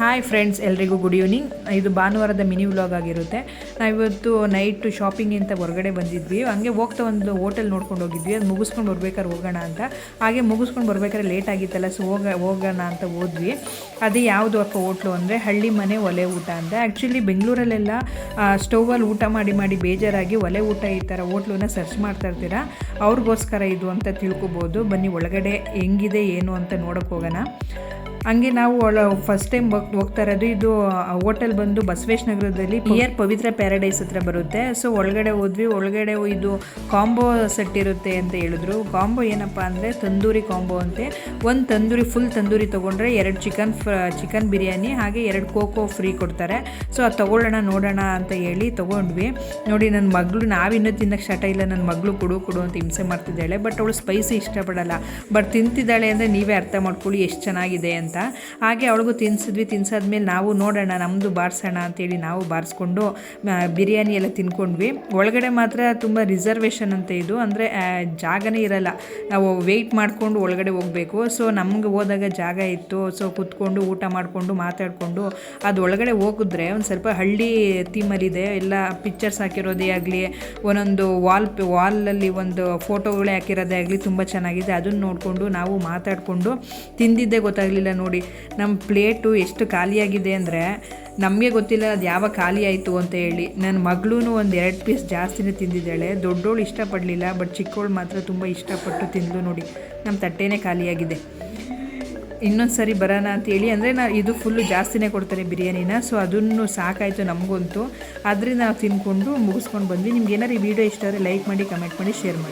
Hi friends, ಎಲ್ರಿಗೂ good evening. ಇದು ಭಾನುವಾರದ ಮಿನಿ ವ್ಲಾಗ್ ಆಗಿರುತ್ತೆ. ನಾವಿವತ್ತು ನೈಟ್ ಶಾಪಿಂಗ್ ಅಂತ ಹೊರಗಡೆ ಬಂದಿದ್ವಿ. ಹಂಗೆ ಹೋಗ್ತಾ ಒಂದು ಹೋಟೆಲ್ ನೋಡ್ಕೊಂಡು ಹೋಗಿದ್ವಿ. ಅದು ಮುಗಿಸ್ಕೊಂಡು ಬರ್ಬೇಕಾದ್ರೆ ಹೋಗೋಣ ಅಂತ. ಹಾಗೆ ಮುಗಿಸ್ಕೊಂಡು ಬರ್ಬೇಕಾದ್ರೆ ಲೇಟ್ ಆಗಿತ್ತಲ್ಲ, ಸೊ ಹೋಗೋಣ ಅಂತ ಹೋದ್ವಿ. ಅದೇ ಯಾವುದು ಅಕ್ಕ ಹೋಟ್ಲು ಅಂದರೆ ಹಳ್ಳಿ ಮನೆ ಒಲೆ ಊಟ ಅಂತ. ಆ್ಯಕ್ಚುಲಿ ಬೆಂಗಳೂರಲ್ಲೆಲ್ಲ ಸ್ಟೌವಲ್ಲಿ ಊಟ ಮಾಡಿ ಬೇಜಾರಾಗಿ ಒಲೆ ಊಟ ಈ ಥರ ಹೋಟ್ಲನ್ನ ಸರ್ಚ್ ಮಾಡ್ತಾ ಇರ್ತೀರಾ, ಅವ್ರಿಗೋಸ್ಕರ ಇದು ಅಂತ ತಿಳ್ಕೊಬೋದು. ಬನ್ನಿ ಒಳಗಡೆ ಹೆಂಗಿದೆ ಏನು ಅಂತ ನೋಡೋಕೆ ಹೋಗೋಣ. ಹಂಗೆ ನಾವು ಫಸ್ಟ್ ಟೈಮ್ ಹೋಗ್ತಾ ಇರೋದು. ಇದು ಹೋಟೆಲ್ ಬಂದು ಬಸವೇಶ್ ನಗರದಲ್ಲಿ ನಿಯರ್ ಪವಿತ್ರ ಪ್ಯಾರಡೈಸ್ ಹತ್ರ ಬರುತ್ತೆ. ಸೊ ಒಳಗಡೆ ಹೋದ್ವಿ. ಒಳಗಡೆ ಇದು ಕಾಂಬೋ ಸೆಟ್ ಇರುತ್ತೆ ಅಂತ ಹೇಳಿದ್ರು. ಕಾಂಬೋ ಏನಪ್ಪ ಅಂದರೆ ತಂದೂರಿ ಕಾಂಬೋ ಅಂತೆ. ಒಂದು ತಂದೂರಿ ಫುಲ್ ತಂದೂರಿ ತೊಗೊಂಡ್ರೆ 2 ಚಿಕನ್ ಬಿರಿಯಾನಿ ಹಾಗೆ 2 ಕೋಕೋ ಫ್ರೀ ಕೊಡ್ತಾರೆ. ಸೊ ಅದು ತೊಗೊಳ್ಳೋಣ ನೋಡೋಣ ಅಂತ ಹೇಳಿ ತೊಗೊಂಡ್ವಿ. ನೋಡಿ, ನನ್ನ ಮಗಳು ನಾವಿನ್ನೂ ತಿನ್ನೋಕ್ಕೆ ಸ್ಟಾರ್ಟ್ ಇಲ್ಲ. ನನ್ನ ಮಗಳು ಕೊಡು ಅಂತ ಹಿಂಸೆ ಮಾಡ್ತಿದ್ದಾಳೆ. ಬಟ್ ಅವಳು ಸ್ಪೈಸಿ ಇಷ್ಟಪಡಲ್ಲ. ಬಟ್ ತಿಂತಿದ್ದಾಳೆ ಅಂದರೆ ನೀವೇ ಅರ್ಥ ಮಾಡ್ಕೊಳ್ಳಿ ಎಷ್ಟು ಚೆನ್ನಾಗಿದೆ ಅಂತ. ಹಾಗೆ ಅವಳಿಗೂ ತಿನ್ಸಾದ್ಮೇಲೆ ನಾವು ನೋಡೋಣ, ನಮ್ಮದು ಬಾರಿಸೋಣ ಅಂತೇಳಿ ನಾವು ಬಾರಿಸ್ಕೊಂಡು ಬಿರಿಯಾನಿ ಎಲ್ಲ ತಿನ್ಕೊಂಡ್ವಿ. ಒಳಗಡೆ ಮಾತ್ರ ತುಂಬ ರಿಸರ್ವೇಷನ್ ಅಂತ ಇದು, ಅಂದರೆ ಜಾಗನೇ ಇರಲ್ಲ. ನಾವು ವೆಯ್ಟ್ ಮಾಡಿಕೊಂಡು ಒಳಗಡೆ ಹೋಗಬೇಕು. ಸೊ ನಮ್ಗೆ ಹೋದಾಗ ಜಾಗ ಇತ್ತು. ಸೊ ಕೂತ್ಕೊಂಡು ಊಟ ಮಾಡಿಕೊಂಡು ಮಾತಾಡಿಕೊಂಡು ಅದು ಒಳಗಡೆ ಹೋಗಿದ್ರೆ ಒಂದು ಸ್ವಲ್ಪ ಹಳ್ಳಿ ಥೀಮಲ್ಲಿದೆ. ಎಲ್ಲ ಪಿಕ್ಚರ್ಸ್ ಹಾಕಿರೋದೇ ಆಗಲಿ, ಒಂದೊಂದು ವಾಲಲ್ಲಿ ಒಂದು ಫೋಟೋಗಳೇ ಹಾಕಿರೋದೇ ಆಗಲಿ ತುಂಬ ಚೆನ್ನಾಗಿದೆ. ಅದನ್ನು ನೋಡಿಕೊಂಡು ನಾವು ಮಾತಾಡಿಕೊಂಡು ತಿಂದಿದ್ದೇ ಗೊತ್ತಾಗಲಿಲ್ಲ. ನೋಡಿ, ನಮ್ಮ ಪ್ಲೇಟು ಎಷ್ಟು ಖಾಲಿಯಾಗಿದೆ ಅಂದರೆ ನಮಗೆ ಗೊತ್ತಿಲ್ಲ ಅದು ಯಾವಾಗ ಖಾಲಿ ಆಯಿತು ಅಂತ ಹೇಳಿ. ನನ್ನ ಮಗಳೂ ಒಂದು 2 ಪೀಸ್ ಜಾಸ್ತಿನೇ ತಿಂದಿದ್ದಾಳೆ. ದೊಡ್ಡೋಳು ಇಷ್ಟಪಡಲಿಲ್ಲ, ಬಟ್ ಚಿಕ್ಕವಳು ಮಾತ್ರ ತುಂಬ ಇಷ್ಟಪಟ್ಟು ತಿಂದಳು. ನೋಡಿ, ನಮ್ಮ ತಟ್ಟೆನೇ ಖಾಲಿಯಾಗಿದೆ. ಇನ್ನೊಂದು ಸರಿ ಬರೋಣ ಅಂತೇಳಿ, ಅಂದರೆ ಇದು ಫುಲ್ಲು ಜಾಸ್ತಿನೇ ಕೊಡ್ತಾರೆ ಬಿರಿಯಾನಿನ. ಸೊ ಅದನ್ನು ಸಾಕಾಯಿತು ನಮಗಂತೂ. ಅದರಿಂದ ನಾವು ತಿಂದ್ಕೊಂಡು ಮುಗಿಸ್ಕೊಂಡು ಬಂದ್ವಿ. ನಿಮ್ಗೆ ಏನಾರು ಈ ವಿಡಿಯೋ ಇಷ್ಟ ಆದರೆ ಲೈಕ್ ಮಾಡಿ, ಕಮೆಂಟ್ ಮಾಡಿ, ಶೇರ್ ಮಾಡಿ.